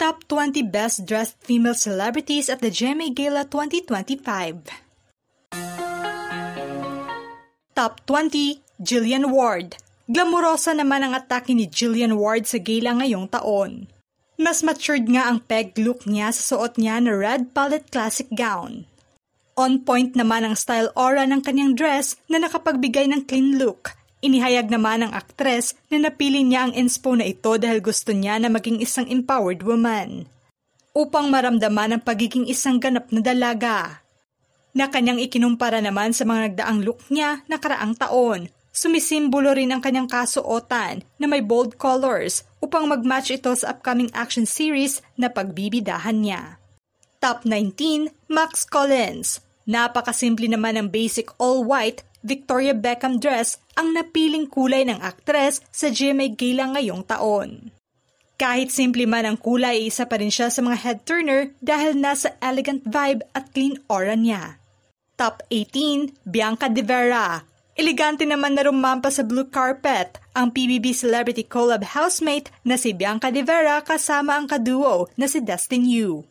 Top 20 Best Dressed Female Celebrities at the GMA Gala 2025. Top 20, Jillian Ward. Glamurosa naman ang atake ni Jillian Ward sa gala ngayong taon. Mas matured nga ang peg look niya sa suot niya na red palette classic gown. On point naman ang style aura ng kanyang dress na nakapagbigay ng clean look. Inihayag naman ng aktres na napili niya ang inspo na ito dahil gusto niya na maging isang empowered woman. Upang maramdaman ang pagiging isang ganap na dalaga. Na kanyang ikinumpara naman sa mga nagdaang look niya nakaraang taon. Sumisimbolo rin ang kanyang kasuotan na may bold colors upang mag-match ito sa upcoming action series na pagbibidahan niya. Top 19, Max Collins. Napakasimple naman ng basic all-white Victoria Beckham dress ang napiling kulay ng aktres sa GMA Gala ngayong taon. Kahit simple man ang kulay, isa pa rin siya sa mga head-turner dahil nasa elegant vibe at clean aura niya. Top 18, Bianca De Vera. Elegante naman na rumampa sa blue carpet ang PBB Celebrity Collab housemate na si Bianca De Vera kasama ang kaduo na si Dustin Yu.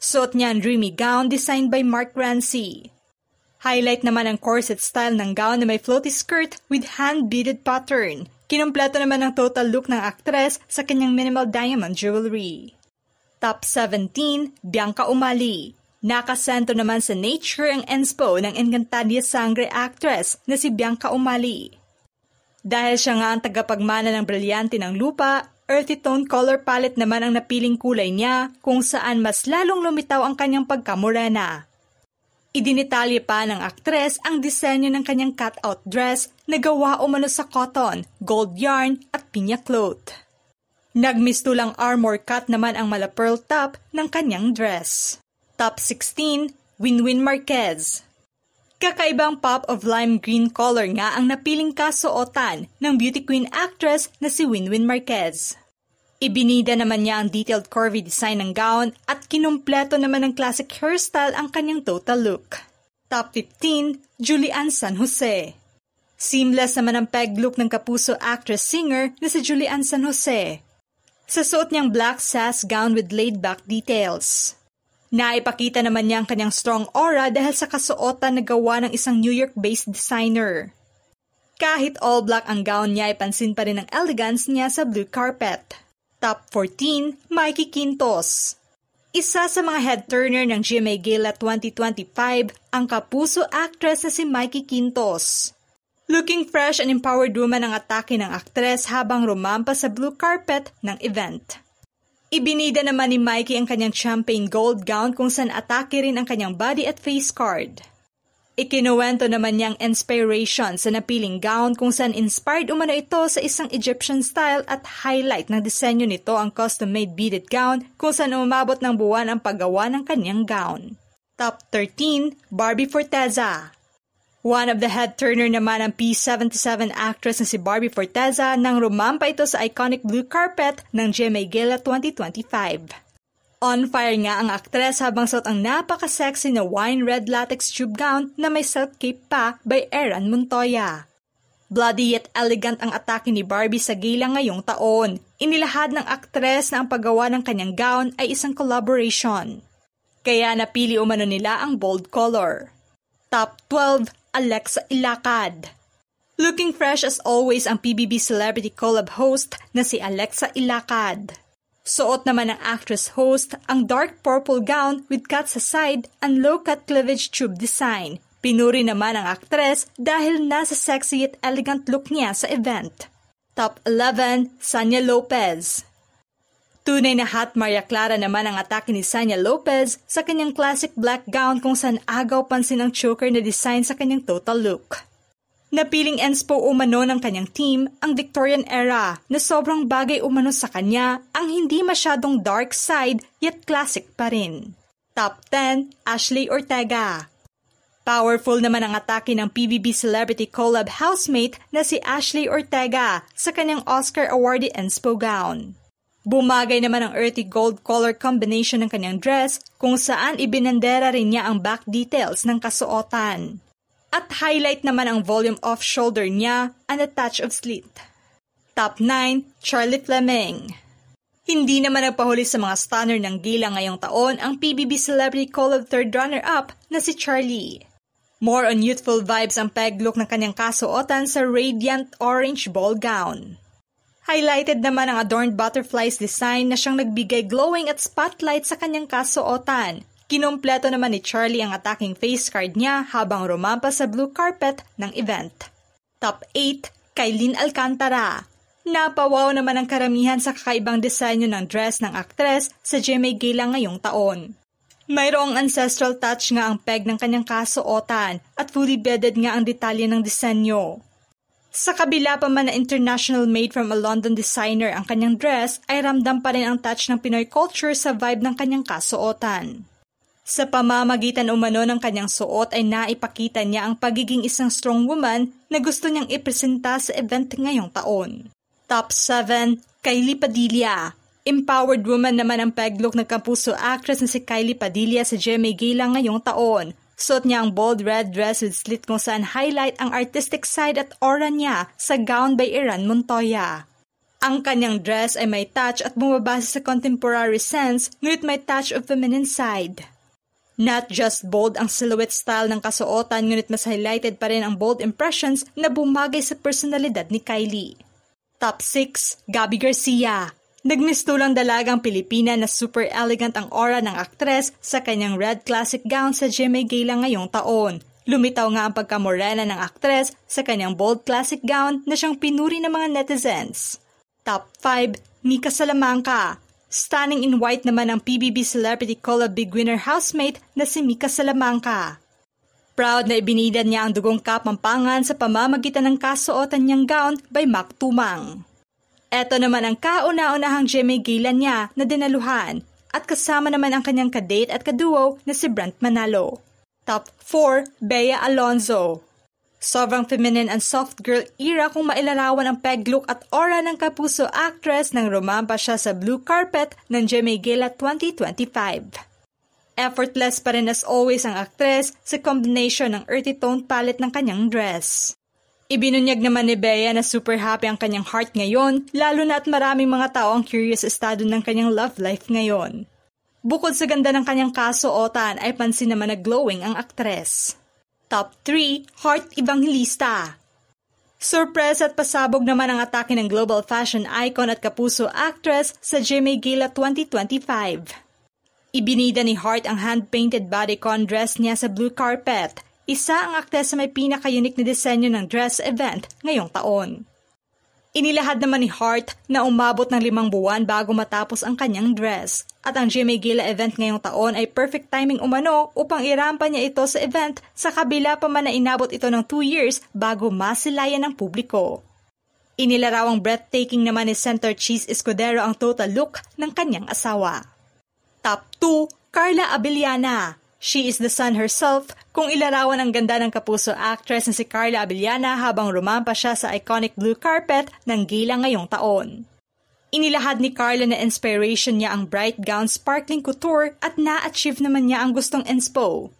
Suot niya ang dreamy gown designed by Mark Rancy. Highlight naman ang corset style ng gown na may floaty skirt with hand-beaded pattern. Kinumpleto naman ang total look ng aktres sa kanyang minimal diamond jewelry. Top 17, Bianca Umali. Nakasento naman sa nature ang inspo ng Encantadia Sangre actress na si Bianca Umali. Dahil siya nga ang tagapagmana ng brilyante ng lupa, earthy tone color palette naman ang napiling kulay niya kung saan mas lalong lumitaw ang kanyang pagkamorena. Idinitalye pa ng aktres ang disenyo ng kanyang cut-out dress na gawa umano sa cotton, gold yarn at pinya cloth. Nagmistulang armor cut naman ang mala pearl top ng kanyang dress. Top 16, Winwin Marquez. Kakaibang pop of lime green color nga ang napiling kasuotan ng beauty queen actress na si Winwin Marquez. Ibinida naman niya ang detailed curvy design ng gown at kinumpleto naman ng classic hairstyle ang kanyang total look. Top 15, Julian San Jose. Seamless naman ang peg look ng kapuso actress-singer na si Julian San Jose. Sa suot niyang black sass gown with laid-back details. Naipakita naman niya ang kanyang strong aura dahil sa kasuotan na gawa ng isang New York-based designer. Kahit all black ang gown niya, ipansin pa rin ang elegance niya sa blue carpet. Top 14, Mikey Quintos. Isa sa mga head-turner ng GMA Gala 2025, ang kapuso actress na si Mikey Quintos. Looking fresh and empowered woman ang atake ng aktres habang rumampa sa blue carpet ng event. Ibinida naman ni Mikey ang kanyang champagne gold gown kung saan atake rin ang kanyang body at face card. Ikinuwento naman niyang inspiration sa napiling gown kung saan inspired umano ito sa isang Egyptian style at highlight ng disenyo nito ang custom-made beaded gown kung saan umabot ng buwan ang paggawa ng kanyang gown. Top 13, Barbie Forteza. One of the head-turner naman ang P77 actress na si Barbie Forteza nang rumampa ito sa iconic blue carpet ng GMA Gala 2025. On fire nga ang aktres habang suot ang napaka-sexy na wine red latex tube gown na may silk cape pa by Eran Montoya. Bloody yet elegant ang atake ni Barbie sa gala ngayong taon. Inilahad ng aktres na ang paggawa ng kanyang gown ay isang collaboration. Kaya napili umano nila ang bold color. Top 12, Alexa Ilacad. Looking fresh as always ang PBB Celebrity Collab host na si Alexa Ilacad. Suot naman ng actress host ang dark purple gown with cut sa side and low-cut cleavage tube design. Pinuri naman ang aktres dahil nasa sexy at elegant look niya sa event. Top 11, Sanya Lopez. Tunay na hot Maria Clara naman ang atake ni Sanya Lopez sa kanyang classic black gown kung saan agaw pansin ang choker na design sa kanyang total look. Napiling inspo umano ng kanyang team ang Victorian era na sobrang bagay umano sa kanya ang hindi masyadong dark side yet classic pa rin. Top 10, Ashley Ortega. Powerful naman ang atake ng PBB Celebrity Collab housemate na si Ashley Ortega sa kanyang Oscar awardee inspo gown. Bumagay naman ang earthy gold color combination ng kanyang dress kung saan ibinandera rin niya ang back details ng kasuotan. At highlight naman ang volume off-shoulder niya and a touch of slit. Top 9, Charlie Fleming. Hindi naman nagpahuli sa mga stunner ng gala ngayong taon ang PBB Celebrity Collab third runner-up na si Charlie. More on youthful vibes ang peg look ng kanyang kasuotan sa radiant orange ball gown. Highlighted naman ang adorned butterflies design na siyang nagbigay glowing at spotlight sa kanyang kasuotan. Kinumpleto naman ni Charlie ang attacking face card niya habang rumampa sa blue carpet ng event. Top 8, Kailin Alcantara. Napawaw naman ang karamihan sa kakaibang disenyo ng dress ng aktres sa GMA Gala ngayong taon. Mayroong ancestral touch nga ang peg ng kanyang kasuotan at fully bedded nga ang detalye ng disenyo. Sa kabila pa man na international made from a London designer ang kanyang dress, ay ramdam pa rin ang touch ng Pinoy culture sa vibe ng kanyang kasuotan. Sa pamamagitan umano ng kanyang suot ay naipakita niya ang pagiging isang strong woman na gusto niyang ipresenta sa event ngayong taon. Top 7, Kylie Padilla. Empowered woman naman ang peg look ng Kapuso actress na si Kylie Padilla sa GMA Gala ngayong taon. Suot niya ang bold red dress with slit kung saan highlight ang artistic side at aura niya sa gown by Iran Montoya. Ang kanyang dress ay may touch at bumabase sa contemporary sense, ngunit may touch of feminine side. Not just bold ang silhouette style ng kasuotan, ngunit mas highlighted pa rin ang bold impressions na bumagay sa personalidad ni Kylie. Top 6, Gabby Garcia. Nagmistulang dalagang Pilipina na super elegant ang aura ng aktres sa kanyang red classic gown sa GMA Gala ngayong taon. Lumitaw nga ang pagkamorena ng aktres sa kanyang bold classic gown na siyang pinuri ng mga netizens. Top 5, Mika Salamanca. Stunning in white naman ang PBB Celebrity Collab Big Winner housemate na si Mika Salamanca. Proud na ibinidad niya ang dugong Kapampangan sa pamamagitan ng kasuotan niyang gown by Mac Tumang. Eto naman ang kauna-unahang GMA Gala niya na dinaluhan at kasama naman ang kanyang kadate at kaduo na si Brent Manalo. Top 4, Bea Alonzo. Sobrang feminine and soft girl era kung mailarawan ang peg look at aura ng Kapuso actress nang rumampa siya sa blue carpet ng GMA Gala 2025. Effortless pa rin as always ang aktres sa combination ng earthy toned palette ng kanyang dress. Ibinunyag naman ni Bea na super happy ang kanyang heart ngayon, lalo na at maraming mga tao ang curious sa estado ng kanyang love life ngayon. Bukod sa ganda ng kanyang kasuotan ay pansin naman na glowing ang aktres. Top 3, Heart Evangelista. Surprise at pasabog naman ang atake ng global fashion icon at Kapuso actress sa GMA Gala 2025. Ibinida ni Heart ang hand-painted bodycon dress niya sa blue carpet. Isa ang aktres sa may pinaka-unique na disenyo ng dress event ngayong taon. Inilahad naman ni Heart na umabot ng 5 buwan bago matapos ang kanyang dress. At ang GMA Gala event ngayong taon ay perfect timing umano upang irampa niya ito sa event sa kabila pa man na inabot ito ng 2 years bago masilayan ng publiko. Inilarawang breathtaking naman ni Center Cheese Escudero ang total look ng kanyang asawa. Top 2, Carla Abellana. She is the sun herself kung ilarawan ang ganda ng Kapuso actress na si Carla Abellana habang rumampa siya sa iconic blue carpet ng gala ngayong taon. Inilahad ni Carla na inspiration niya ang bright gown sparkling couture at na-achieve naman niya ang gustong inspo.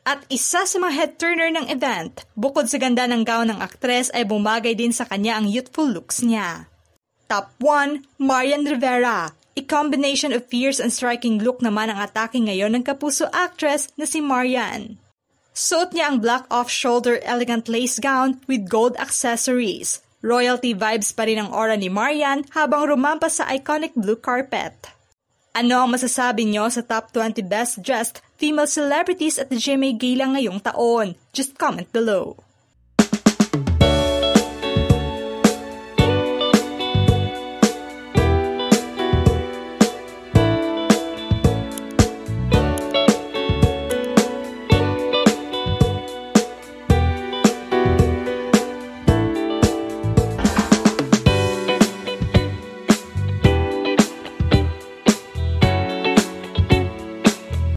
At isa sa mga head-turner ng event, bukod sa ganda ng gown ng aktres ay bumagay din sa kanya ang youthful looks niya. Top 1, Marian Rivera. I-combination of fierce and striking look naman ang atake ngayon ng Kapuso actress na si Marian. Suot niya ang black off-shoulder elegant lace gown with gold accessories. Royalty vibes pa rin ang aura ni Marian habang rumampa sa iconic blue carpet. Ano ang masasabi nyo sa top 20 best dressed female celebrities at the GMA Gala ngayong taon? Just comment below.